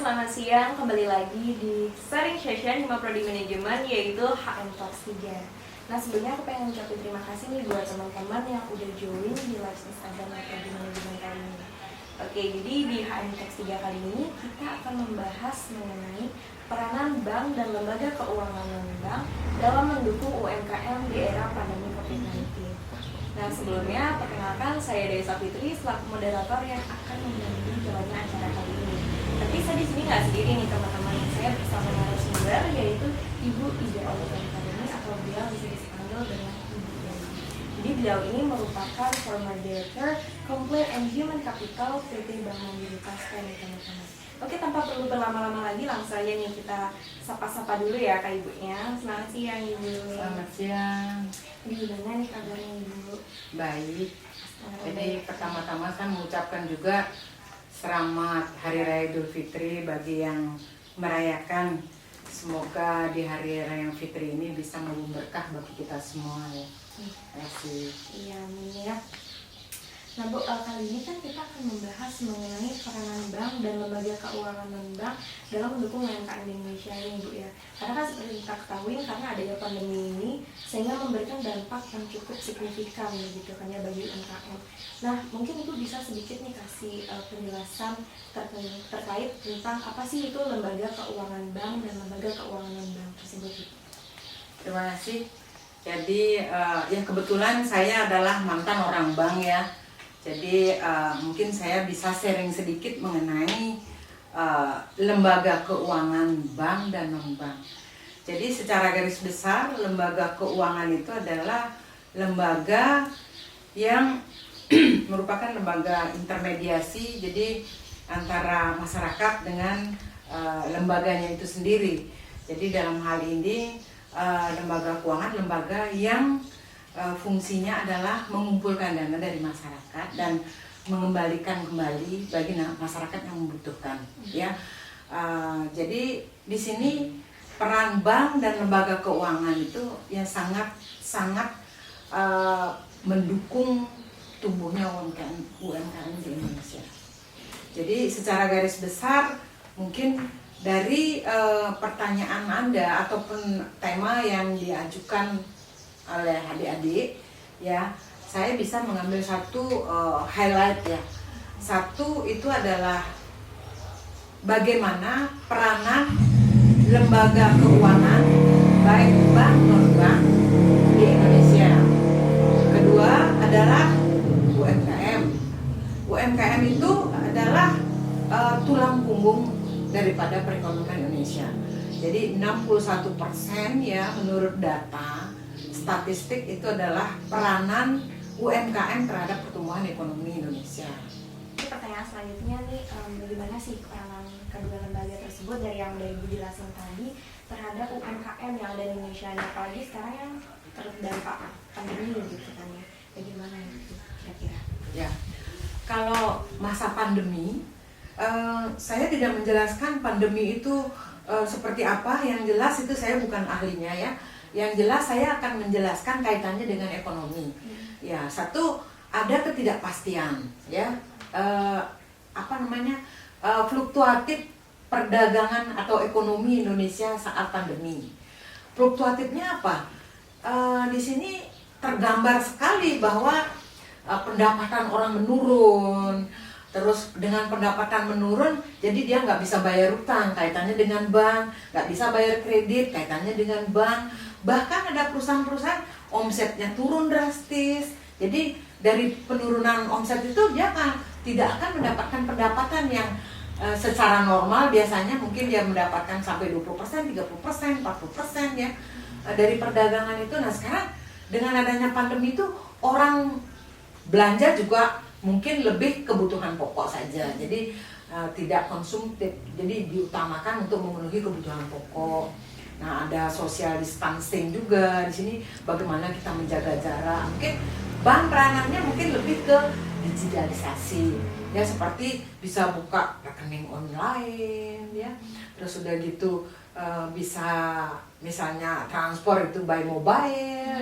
selamat siang. Kembali lagi di sharing session Hima Prodi Manajemen, yaitu HM Talks 3. Nah, sebelumnya aku pengen ucapin terima kasih nih buat teman-teman yang udah join di live Instagram Prodi Manajemen kali ini. Oke, jadi di HM Talks 3 kali ini kita akan membahas mengenai peranan bank dan lembaga keuangan non-bank dalam mendukung UMKM di era pandemi COVID-19. Nah, sebelumnya perkenalkan saya Desa Fitri selaku moderator yang akan membantu jalannya acara kali ini. Tapi saya di sini nggak sendiri nih teman-teman, saya bersama narasumber yaitu Ibu Ida Audrey atau beliau bisa dipanggil dengan Ibu Dewi. Jadi beliau ini merupakan former director Complaint and Human Capital PT Bank Mandiri Pasca nih teman-teman. Oke, tanpa perlu berlama-lama lagi, langsung aja nih kita sapa-sapa dulu ya Kak Ibunya. Selamat siang Ibu. Selamat siang. Gimana nih kabarnya Ibu? Baik. Jadi pertama-tama saya mengucapkan juga selamat Hari Raya Idul Fitri bagi yang merayakan. Semoga di Hari Raya Fitri ini bisa membawa berkah bagi kita semua ya. Terima kasih. Iya, amin ya. Nah Bu, kali ini kan kita akan membahas mengenai peranan bank dan lembaga keuangan non-bank dalam mendukung UMKM di Indonesia ini Bu ya. Karena kan seperti kita ketahui, karena adanya pandemi ini sehingga memberikan dampak yang cukup signifikan gitu kan ya bagi UMKM. Nah, mungkin Ibu bisa sedikit nih kasih penjelasan terkait tentang apa sih itu lembaga keuangan bank dan lembaga keuangan non-bank tersebut. Terima kasih. Jadi ya kebetulan saya adalah mantan orang bank ya. Jadi mungkin saya bisa sharing sedikit mengenai lembaga keuangan bank dan non-bank. Jadi secara garis besar lembaga keuangan itu adalah lembaga yang merupakan lembaga intermediasi, jadi antara masyarakat dengan lembaganya itu sendiri. Jadi dalam hal ini lembaga keuangan lembaga yang fungsinya adalah mengumpulkan dana dari masyarakat dan mengembalikan kembali bagi masyarakat yang membutuhkan ya. Jadi di sini peran bank dan lembaga keuangan itu ya sangat mendukung tumbuhnya UMKM di Indonesia. Jadi secara garis besar mungkin dari pertanyaan Anda ataupun tema yang diajukan oleh adik-adik ya, saya bisa mengambil satu highlight ya. Satu itu adalah bagaimana peranan lembaga keuangan baik bank non-bank di Indonesia. Kedua adalah UMKM. UMKM itu adalah tulang punggung daripada perekonomian Indonesia. Jadi 61% ya menurut data statistik itu adalah peranan UMKM terhadap pertumbuhan ekonomi Indonesia. Pertanyaan selanjutnya nih, bagaimana sih peranan kedua lembaga tersebut dari yang udah Ibu jelasin tadi terhadap UMKM yang ada di Indonesia, apalagi sekarang yang terdampak pandemi gitu kan ya, bagaimana itu kira-kira? Ya, kalau masa pandemi, saya tidak menjelaskan pandemi itu seperti apa. Yang jelas itu saya bukan ahlinya ya. Yang jelas saya akan menjelaskan kaitannya dengan ekonomi. Ya, satu ada ketidakpastian ya. Fluktuatif perdagangan atau ekonomi Indonesia saat pandemi. Fluktuatifnya apa? Di sini tergambar sekali bahwa pendapatan orang menurun. Terus dengan pendapatan menurun, jadi dia nggak bisa bayar utang, kaitannya dengan bank, nggak bisa bayar kredit, kaitannya dengan bank. Bahkan ada perusahaan-perusahaan omsetnya turun drastis. Jadi dari penurunan omset itu dia tidak akan mendapatkan pendapatan yang secara normal biasanya mungkin dia mendapatkan sampai 20%, 30%, 40% ya dari perdagangan itu. Nah sekarang dengan adanya pandemi itu orang belanja juga mungkin lebih kebutuhan pokok saja. Jadi tidak konsumtif. Jadi diutamakan untuk memenuhi kebutuhan pokok. Nah, ada social distancing juga di sini. Bagaimana kita menjaga jarak? Mungkin bank peranannya mungkin lebih ke digitalisasi. Ya seperti bisa buka rekening online ya. Terus udah gitu bisa misalnya transport itu by mobile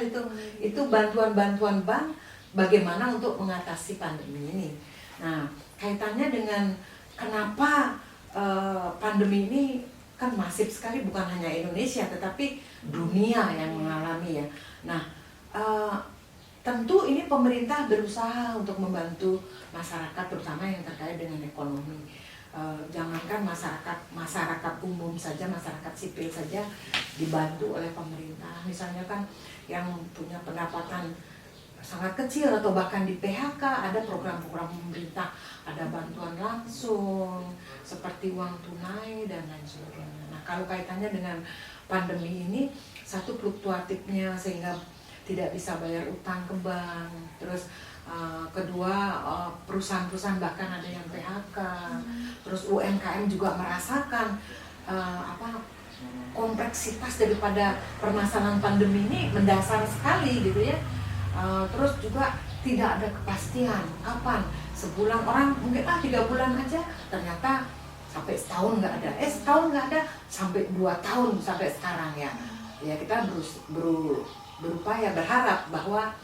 itu bantuan-bantuan bank bagaimana untuk mengatasi pandemi ini. Nah, kaitannya dengan kenapa pandemi ini kan masif sekali, bukan hanya Indonesia tetapi dunia yang mengalami ya. Nah, tentu ini pemerintah berusaha untuk membantu masyarakat, terutama yang terkait dengan ekonomi. Jangankan masyarakat umum saja, masyarakat sipil saja dibantu oleh pemerintah. Misalnya kan yang punya pendapatan sangat kecil atau bahkan di PHK, ada program-program pemerintah, ada bantuan langsung seperti uang tunai dan lain sebagainya. Nah, kalau kaitannya dengan pandemi ini, satu fluktuatifnya sehingga tidak bisa bayar utang ke bank, terus kedua perusahaan-perusahaan bahkan ada yang PHK, terus UMKM juga merasakan kompleksitas daripada permasalahan pandemi ini mendasar sekali gitu ya. Terus juga tidak ada kepastian kapan, sebulan orang mungkin 3 bulan aja, ternyata sampai setahun nggak ada, setahun nggak ada sampai 2 tahun sampai sekarang ya. Ya kita berupaya berharap bahwa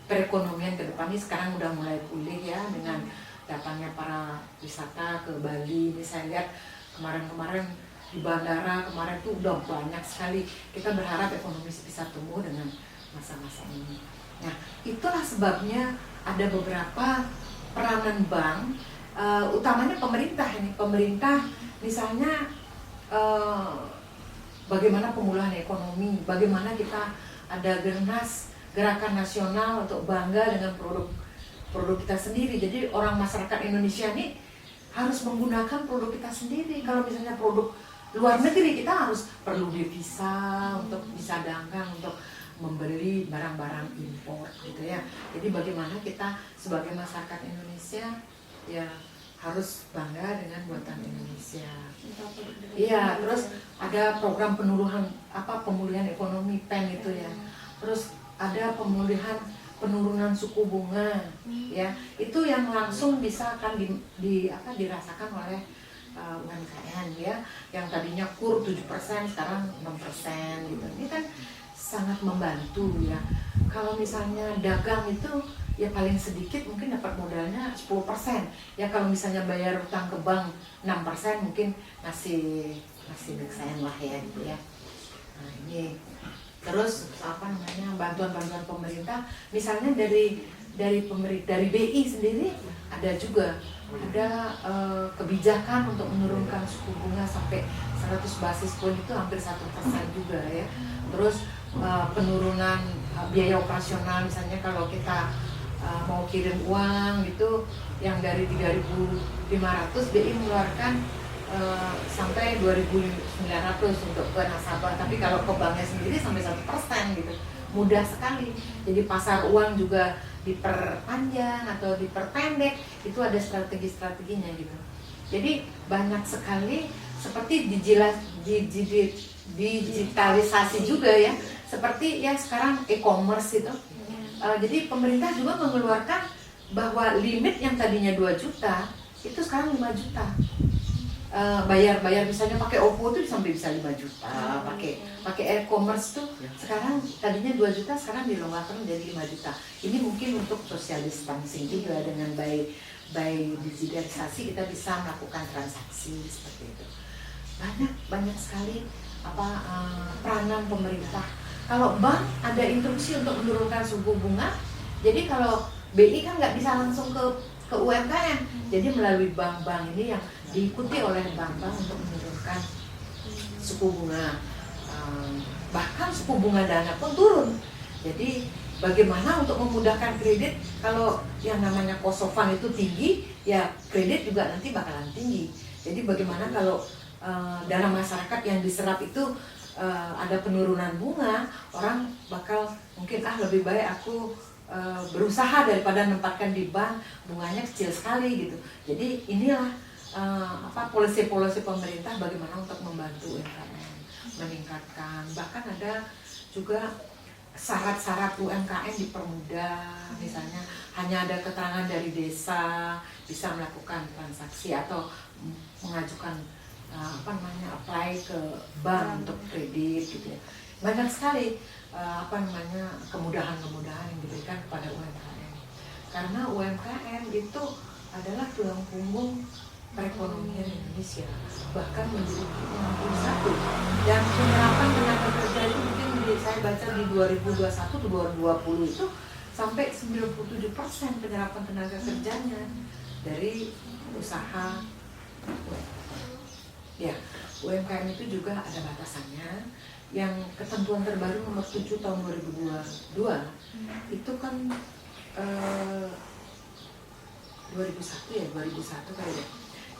perekonomian ke depan ini sekarang udah mulai pulih ya, dengan datangnya para wisata ke Bali. Ini saya lihat kemarin-kemarin di bandara kemarin tuh udah banyak sekali. Kita berharap ekonomi bisa tumbuh dengan masa-masa ini. Nah, itulah sebabnya ada beberapa peranan bank, utamanya pemerintah ini. Pemerintah misalnya bagaimana pemulihan ekonomi, bagaimana kita ada gerakan nasional untuk bangga dengan produk kita sendiri. Jadi orang masyarakat Indonesia ini harus menggunakan produk kita sendiri. Kalau misalnya produk luar negeri, kita harus perlu devisa untuk disadangkan untuk membeli barang-barang impor gitu ya. Jadi bagaimana kita sebagai masyarakat Indonesia ya harus bangga dengan buatan Indonesia. Iya, terus ada program pemulihan ekonomi PEN itu ya. Terus ada penurunan suku bunga ya, itu yang langsung bisa akan dirasakan oleh UMKM ya, yang tadinya kur 7% sekarang 6% gitu. Ini kan sangat membantu ya. Kalau misalnya dagang itu ya paling sedikit mungkin dapat modalnya 10% ya, kalau misalnya bayar utang ke bank 6% mungkin masih make sense lah ya gitu ya. Nah ini terus bantuan-bantuan pemerintah, misalnya dari BI sendiri ada juga kebijakan untuk menurunkan suku bunga sampai 100 basis point, itu hampir 1% juga ya. Terus penurunan biaya operasional, misalnya kalau kita mau kirim uang gitu yang dari 3.500, BI mengeluarkan sampai 2.900 untuk ke nasabah, tapi kalau ke banknya sendiri sampai 1% gitu, mudah sekali. Jadi pasar uang juga diperpanjang atau diperpendek, itu ada strategi-strateginya gitu. Jadi banyak sekali seperti digitalisasi juga ya, seperti ya sekarang e-commerce itu. Jadi pemerintah juga mengeluarkan bahwa limit yang tadinya 2 juta itu sekarang 5 juta. Bayar misalnya pakai Oppo tuh sampai bisa 5 juta, pakai e-commerce tuh sekarang tadinya 2 juta, sekarang dilonggarkan menjadi 5 juta. Ini mungkin untuk social distancing juga, dengan by digitalisasi kita bisa melakukan transaksi seperti itu. Banyak sekali peranan pemerintah. Kalau bank ada instruksi untuk menurunkan suku bunga, jadi kalau BI kan nggak bisa langsung ke UMKM, jadi melalui bank-bank ini yang diikuti oleh bank-bank untuk menurunkan suku bunga. Bahkan suku bunga dana pun turun. Jadi bagaimana untuk memudahkan kredit, kalau yang namanya cost of fund itu tinggi, ya kredit juga nanti bakalan tinggi. Jadi bagaimana kalau dana masyarakat yang diserap itu ada penurunan bunga, orang bakal mungkin lebih baik aku berusaha daripada menempatkan di bank, bunganya kecil sekali gitu. Jadi inilah polisi-polisi pemerintah bagaimana untuk membantu UMKM meningkatkan. Bahkan ada juga syarat-syarat UMKM dipermudah, misalnya hanya ada keterangan dari desa bisa melakukan transaksi atau mengajukan apply ke bank untuk kredit gitu ya. Banyak sekali kemudahan-kemudahan yang diberikan kepada UMKM, karena UMKM itu adalah tulang punggung perekonomian Indonesia, bahkan menduduki 61. Dan penyerapan tenaga kerja itu mungkin saya baca di 2021-2020 itu sampai 97% penyerapan tenaga kerjanya dari usaha. Ya, UMKM itu juga ada batasannya. Yang ketentuan terbaru nomor 7 tahun 2022 itu kan 2001 kayaknya.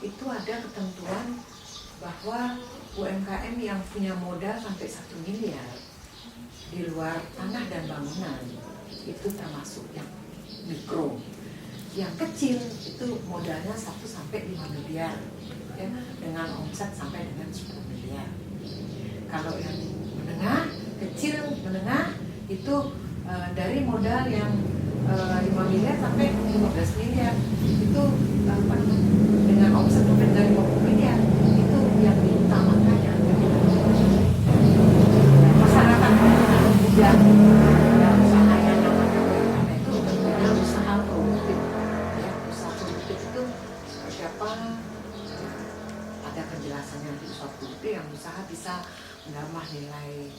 Itu ada ketentuan bahwa UMKM yang punya modal sampai 1 miliar di luar tanah dan bangunan itu termasuk yang mikro. Yang kecil itu modalnya 1 sampai 5 miliar ya, dengan omset sampai dengan 10 miliar. Kalau yang menengah, kecil, menengah itu dari modal yang 5 miliar sampai 15 miliar itu dengan omset sampai dari 50 miliar itu yang diutamakan yang masyarakat muda yang usaha yang namanya UMKM itu tentunya usaha produktif ya, usaha produktif itu seperti apa, ada penjelasannya di usaha produktif yang usaha bisa menambah nilai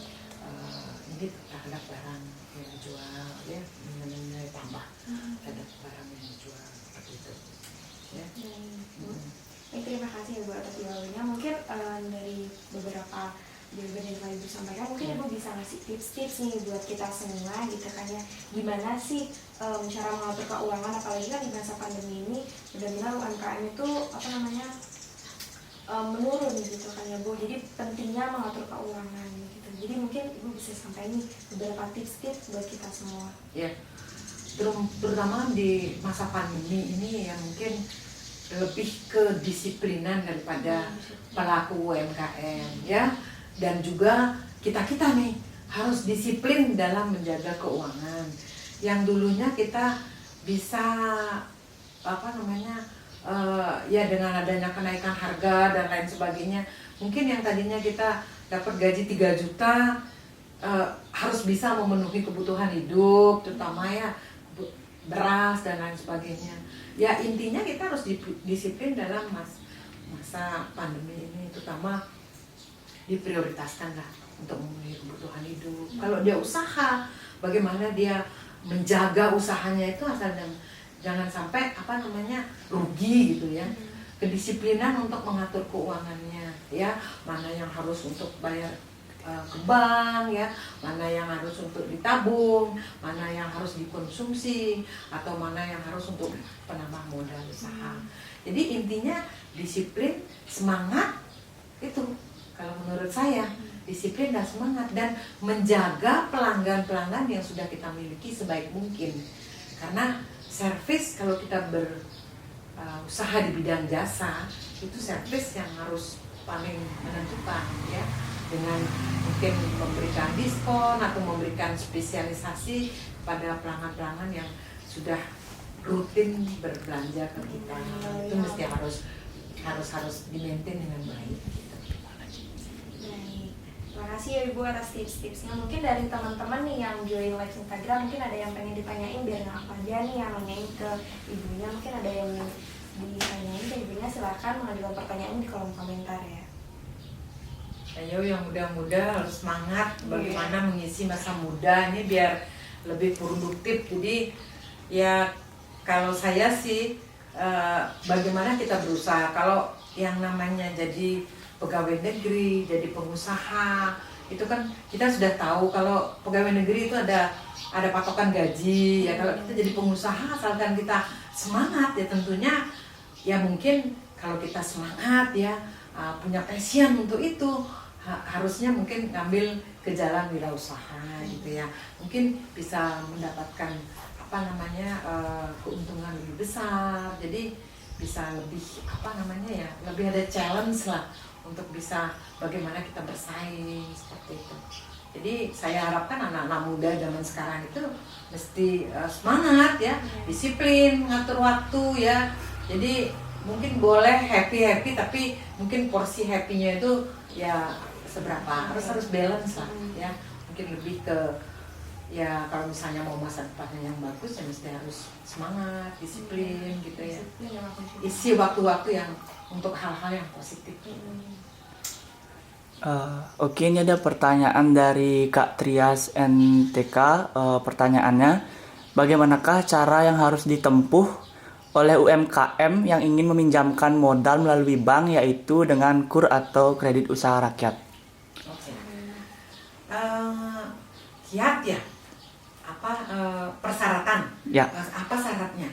ini terhadap barang yang dijual ya, nilai tambah terhadap barang yang dijual seperti itu ya. Terima kasih Ibu atas jawabannya. Mungkin dari beberapa jawaban yang telah Ibu sampaikan, mungkin Ibu bisa ngasih tips-tips nih buat kita semua gitu kan ya, gimana sih cara mengatur keuangan, apalagi kan di masa pandemi ini benar-benar UMKM itu menurun gitu kan ya Bu. Jadi pentingnya mengatur keuangan gitu. Jadi mungkin Ibu bisa sampaikan nih beberapa tips-tips buat kita semua. Ya, terutama di masa pandemi ini yang mungkin lebih kedisiplinan daripada pelaku UMKM ya, dan juga kita nih harus disiplin dalam menjaga keuangan. Yang dulunya kita bisa ya dengan adanya kenaikan harga dan lain sebagainya, mungkin yang tadinya kita dapat gaji 3 juta harus bisa memenuhi kebutuhan hidup, terutama ya beras dan lain sebagainya. Ya intinya kita harus disiplin dalam masa pandemi ini, terutama diprioritaskan lah untuk memenuhi kebutuhan hidup. Kalau dia usaha, bagaimana dia menjaga usahanya itu asal jangan sampai rugi gitu ya. Kedisiplinan untuk mengatur keuangannya ya, mana yang harus untuk bayar ke bank ya, mana yang harus untuk ditabung, mana yang harus dikonsumsi, atau mana yang harus untuk penambah modal usaha. Jadi intinya disiplin, semangat itu kalau menurut saya, disiplin dan semangat, dan menjaga pelanggan-pelanggan yang sudah kita miliki sebaik mungkin. Karena servis, kalau kita berusaha di bidang jasa, itu servis yang harus paling menentukan ya, dengan mungkin memberikan diskon atau memberikan spesialisasi pada pelanggan-pelanggan yang sudah rutin berbelanja ke kita. Itu mesti harus di-maintain dengan baik. Terima kasih ya Ibu atas tips-tipsnya. Mungkin dari teman-teman nih yang join live Instagram, mungkin ada yang pengen ditanyain biar nggak apa aja nih yang nanyain ke Ibunya. Mungkin ada yang ditanyain ke Ibunya, silakan mengajukan pertanyaan di kolom komentar ya. Ayo yang muda-muda harus semangat bagaimana mengisi masa muda ini biar lebih produktif. Jadi ya kalau saya sih bagaimana kita berusaha. Kalau yang namanya jadi pegawai negeri, jadi pengusaha, itu kan kita sudah tahu kalau pegawai negeri itu ada patokan gaji ya. Kalau kita jadi pengusaha, asalkan kita semangat ya, tentunya ya mungkin kalau kita semangat ya, punya passion untuk itu, harusnya mungkin ngambil ke jalan wirausaha gitu ya. Mungkin bisa mendapatkan keuntungan lebih besar. Jadi bisa lebih lebih ada challenge lah untuk bisa bagaimana kita bersaing seperti itu. Jadi saya harapkan anak-anak muda zaman sekarang itu mesti semangat ya, disiplin, mengatur waktu ya. Jadi mungkin boleh happy tapi mungkin porsi happy-nya itu ya seberapa, harus balance lah ya. Mungkin lebih ke ya kalau misalnya mau masa depannya yang bagus ya mesti harus semangat, disiplin gitu ya. Disiplin sama konsisten. Isi waktu-waktu yang untuk hal-hal yang positif. Oke, ini ada pertanyaan dari Kak Trias NTK. Pertanyaannya, bagaimanakah cara yang harus ditempuh oleh UMKM yang ingin meminjamkan modal melalui bank, yaitu dengan KUR atau kredit usaha rakyat? Oke. Kiat ya, apa persyaratan? Ya. Apa syaratnya?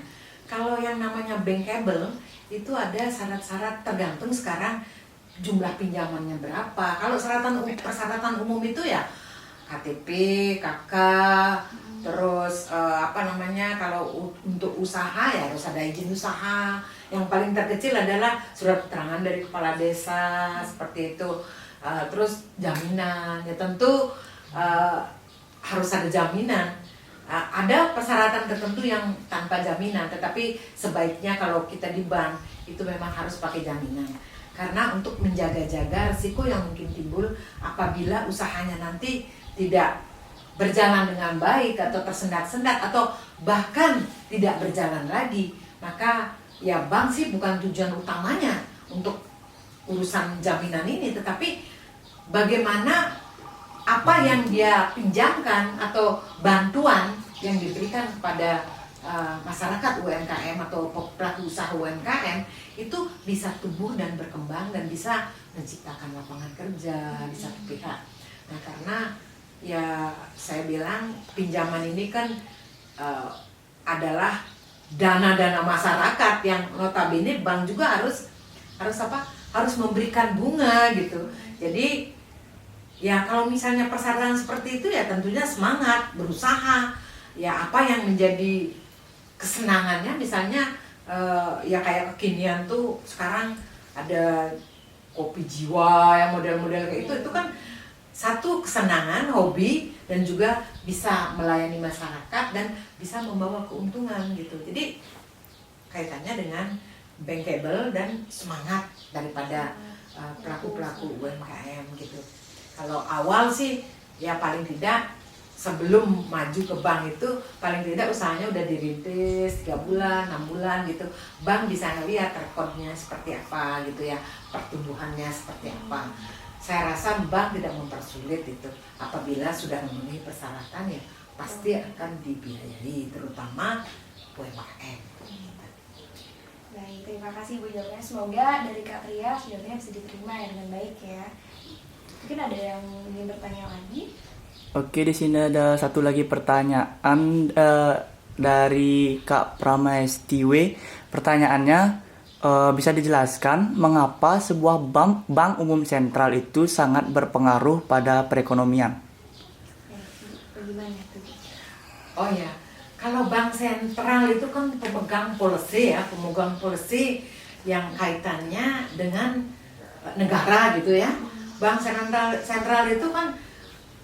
Kalau yang namanya bankable itu ada syarat-syarat, tergantung sekarang jumlah pinjamannya berapa. Kalau persyaratan umum itu ya KTP, KK, terus kalau untuk usaha ya harus ada izin usaha. Yang paling terkecil adalah surat keterangan dari kepala desa seperti itu. Terus jaminan ya tentu harus ada jaminan. Ada persyaratan tertentu yang tanpa jaminan, tetapi sebaiknya kalau kita di bank itu memang harus pakai jaminan. Karena untuk menjaga-jaga risiko yang mungkin timbul apabila usahanya nanti tidak berjalan dengan baik atau tersendat-sendat atau bahkan tidak berjalan lagi, maka ya bank sih bukan tujuan utamanya untuk urusan jaminan ini, tetapi bagaimana apa yang dia pinjamkan atau bantuan yang diberikan kepada masyarakat UMKM atau pelaku usaha UMKM itu bisa tumbuh dan berkembang dan bisa menciptakan lapangan kerja di satu pihak. Nah, karena ya saya bilang pinjaman ini kan adalah dana-dana masyarakat yang notabene bank juga harus memberikan bunga gitu. Jadi ya kalau misalnya persyaratan seperti itu ya tentunya semangat berusaha. Ya apa yang menjadi kesenangannya misalnya ya kayak kekinian tuh sekarang ada kopi jiwa yang model-model kayak itu kan satu kesenangan, hobi, dan juga bisa melayani masyarakat dan bisa membawa keuntungan gitu. Jadi kaitannya dengan bankable dan semangat daripada pelaku-pelaku UMKM gitu. Kalau awal sih ya paling tidak sebelum maju ke bank itu paling tidak usahanya udah dirintis 3 bulan, 6 bulan gitu. Bank bisa ngelihat rekodnya seperti apa gitu ya, pertumbuhannya seperti apa. Saya rasa bank tidak mempersulit itu. Apabila sudah memenuhi persyaratan ya pasti akan dibiayai, terutama UMKM. Baik, terima kasih Bu jawabnya. Semoga dari Kak Trias jawabnya bisa diterima ya dengan baik ya. Mungkin ada yang ingin bertanya lagi? Oke, di sini ada satu lagi pertanyaan dari Kak Pramestiwe. Pertanyaannya, bisa dijelaskan mengapa sebuah bank umum sentral itu sangat berpengaruh pada perekonomian? Bagaimana tuh? Oh ya, kalau bank sentral itu kan pemegang policy yang kaitannya dengan negara gitu ya. Bank sentral itu kan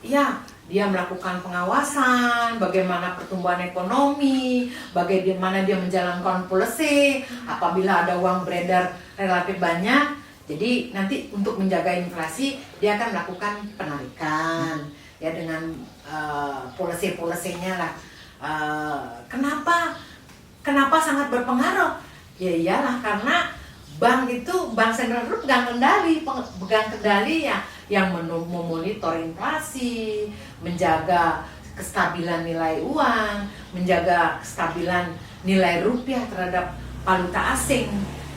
ya dia melakukan pengawasan, bagaimana pertumbuhan ekonomi, bagaimana dia menjalankan policy, apabila ada uang beredar relatif banyak, jadi nanti untuk menjaga inflasi dia akan melakukan penarikan ya dengan policy-policynya lah. Kenapa sangat berpengaruh? Ya iyalah karena bank sentral itu pegang kendali ya yang memonitor inflasi, menjaga kestabilan nilai uang, menjaga kestabilan nilai rupiah terhadap valuta asing.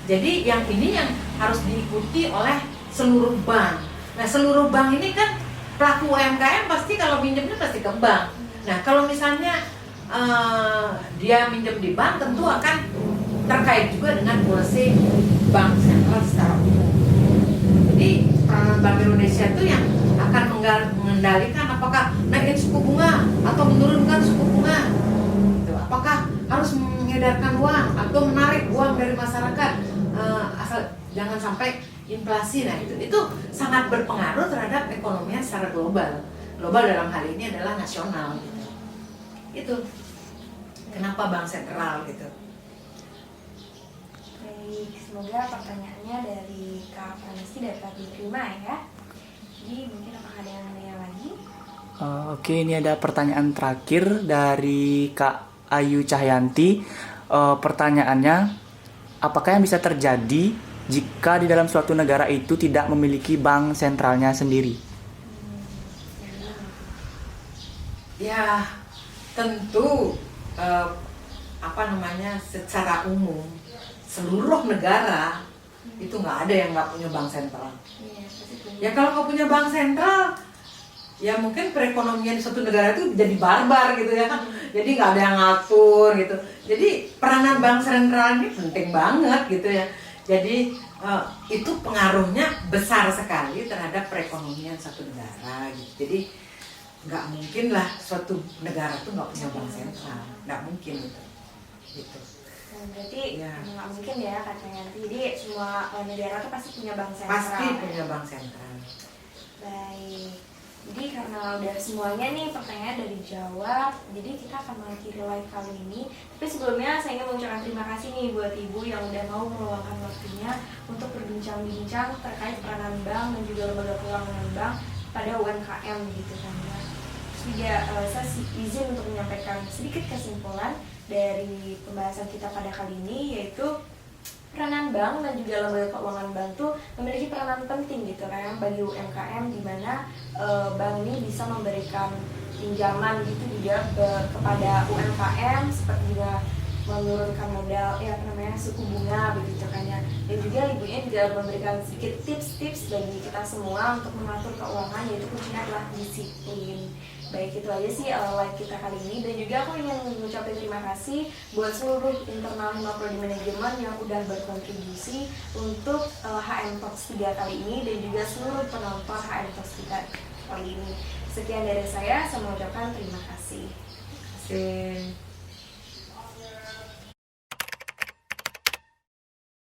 Jadi yang ini yang harus diikuti oleh seluruh bank. Nah, seluruh bank ini kan pelaku UMKM pasti kalau minjemnya pasti ke bank. Nah, kalau misalnya dia minjem di bank tentu akan terkait juga dengan policy bank sentral secara umum. Jadi peranan Bank Indonesia itu yang akan mengendalikan apakah naikin suku bunga atau menurunkan suku bunga. Gitu. Apakah harus mengedarkan uang atau menarik uang dari masyarakat asal jangan sampai inflasi. Nah itu sangat berpengaruh terhadap ekonomi secara global. Global dalam hal ini adalah nasional. Gitu. Itu kenapa bank sentral gitu. Baik, semoga pertanyaannya dari Kak Pramesti dapat diterima ya. Jadi mungkin apakah ada yang nanya lagi? Oke, ini ada pertanyaan terakhir dari Kak Ayu Cahyanti. Pertanyaannya, apakah yang bisa terjadi jika di dalam suatu negara itu tidak memiliki bank sentralnya sendiri? Ya, tentu secara umum seluruh negara itu nggak ada yang nggak punya bank sentral. Iya, pasti punya. Ya kalau nggak punya bank sentral, ya mungkin perekonomian di suatu negara itu jadi barbar gitu ya kan. Jadi nggak ada yang ngatur gitu. Jadi peranan bank sentral ini penting banget gitu ya. Jadi itu pengaruhnya besar sekali terhadap perekonomian satu negara gitu. Jadi nggak mungkin lah suatu negara tuh nggak punya bank sentral, nggak mungkin gitu. Nah, berarti Ya. nggak mungkin ya katanya nanti. Jadi semua negara tuh pasti punya bank sentral. Pasti punya bank sentral. Baik. Jadi karena udah semuanya nih pertanyaan dari dijawab, jadi kita akan mengakhiri live kali ini. Tapi sebelumnya saya ingin mengucapkan terima kasih nih buat Ibu yang udah mau meluangkan waktunya untuk berbincang-bincang terkait peranan bank dan juga lembaga keuangan bank pada UMKM gitu kan ya. Terus juga saya izin untuk menyampaikan sedikit kesimpulan dari pembahasan kita pada kali ini, yaitu peranan bank dan juga lembaga keuangan bank tuh memiliki peranan penting gitu kan bagi UMKM, di mana bank ini bisa memberikan pinjaman gitu juga kepada UMKM, seperti juga menurunkan modal suku bunga begitu kan ya. Dan juga ibunya juga memberikan sedikit tips-tips bagi kita semua untuk mengatur keuangan, yaitu kuncinya adalah disiplin. Baik, itu aja sih live kita kali ini. Dan juga aku ingin mengucapkan terima kasih buat seluruh internal Hima Prodi Manajemen yang udah berkontribusi untuk HM Talks 3 kali ini, dan juga seluruh penonton HM Talks 3 kali ini. Sekian dari saya mengucapkan terima kasih. Terima kasih.